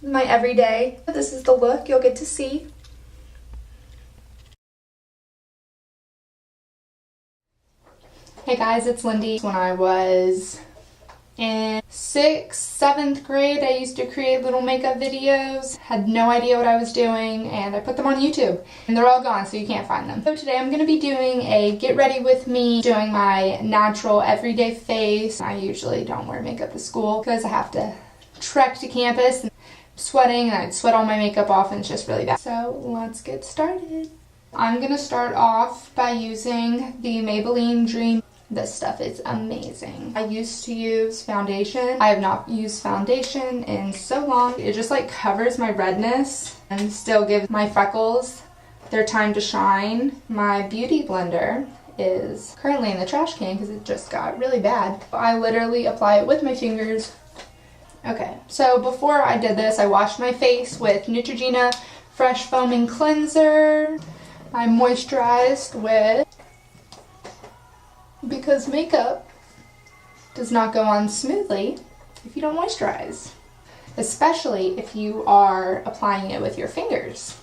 my everyday. This is the look you'll get to see. Hey guys, it's Lindy. When I was in 6th, 7th grade, I used to create little makeup videos. Had no idea what I was doing, and I put them on YouTube. And they're all gone, so you can't find them. So today I'm going to be doing a get ready with me, doing my natural everyday face. I usually don't wear makeup to school because I have to trek to campus. I'm sweating, and I'd sweat all my makeup off, and it's just really bad. So let's get started. I'm going to start off by using the Maybelline Dream. This stuff is amazing. I used to use foundation. I have not used foundation in so long. It just like covers my redness and still gives my freckles their time to shine. My beauty blender is currently in the trash can because it just got really bad. I literally apply it with my fingers. Okay, so before I did this, I washed my face with Neutrogena Fresh Foaming Cleanser. I moisturized with, because makeup does not go on smoothly if you don't moisturize, especially if you are applying it with your fingers.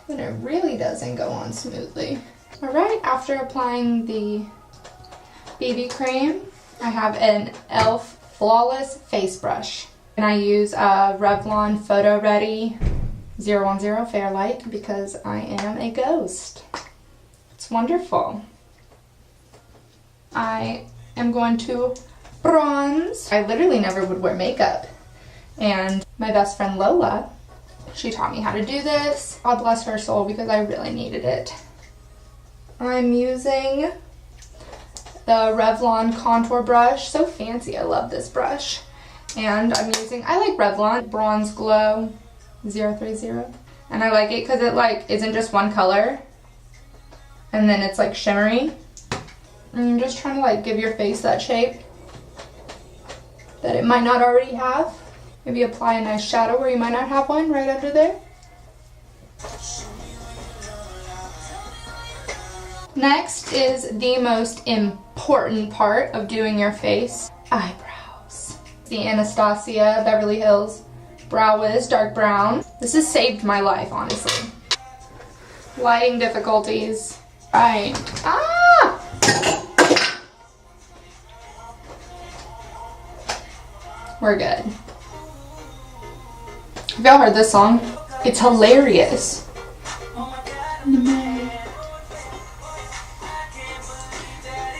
Then it really doesn't go on smoothly. Alright, after applying the BB cream, I have an e.l.f. Flawless Face Brush. And I use a Revlon PhotoReady 010 Fairlight because I am a ghost. It's wonderful. I am going to bronze. I literally never would wear makeup. And my best friend Lola, she taught me how to do this. God bless her soul because I really needed it. I'm using the Revlon contour brush. So fancy, I love this brush. And I like Revlon Bronze Glow 030. And I like it because it like isn't just one color. And then it's like shimmery. And you're just trying to like give your face that shape that it might not already have. Maybe apply a nice shadow where you might not have one right under there. Next is the most important part of doing your face, eyebrows. The Anastasia Beverly Hills Brow Wiz Dark Brown. This has saved my life, honestly. Lighting difficulties. Right. Ah! We're good. Have y'all heard this song? It's hilarious.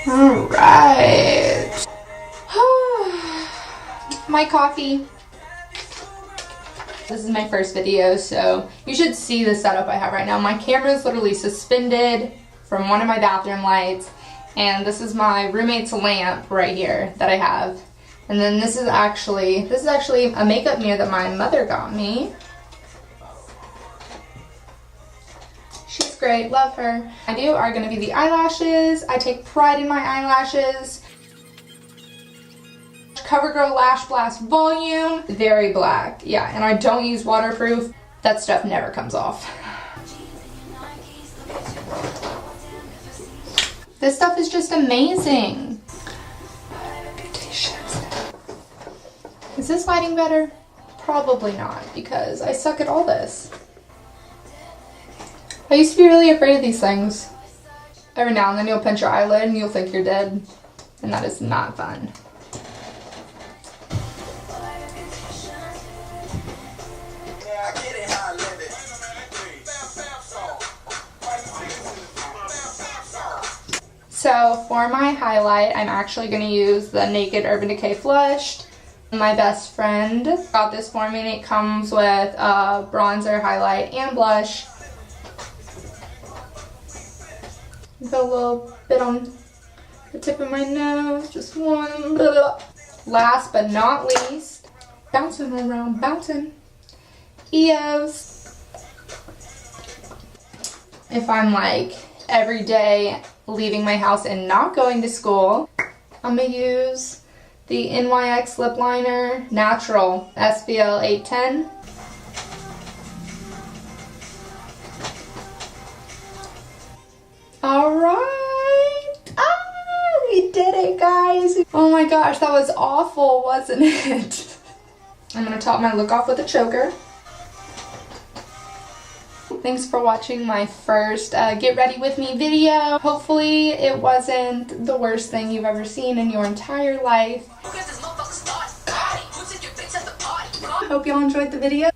Alright. My coffee. This is my first video, so you should see the setup I have right now. My camera is literally suspended from one of my bathroom lights, and this is my roommate's lamp right here that I have. And then this is actually a makeup mirror that my mother got me. She's great, love her. I do are gonna be the eyelashes. I take pride in my eyelashes. CoverGirl LashBlast Volume, very black. Yeah, and I don't use waterproof. That stuff never comes off. This stuff is just amazing. Is this lighting better? Probably not, because I suck at all this. I used to be really afraid of these things. Every now and then you'll pinch your eyelid and you'll think you're dead, and that is not fun. So for my highlight, I'm actually going to use the Naked Urban Decay Flushed. My best friend got this for me, and it comes with a bronzer, highlight, and blush. Put a little bit on the tip of my nose, just one. Last but not least, bouncing around, bouncing. EOS. If I'm like every day leaving my house and not going to school, I'm gonna use the NYX Lip Liner Natural SPL 810. Alright! Ah! We did it, guys! Oh my gosh, that was awful, wasn't it? I'm going to top my look off with a choker. Thanks for watching my first Get Ready With Me video. Hopefully it wasn't the worst thing you've ever seen in your entire life. I hope y'all enjoyed the video.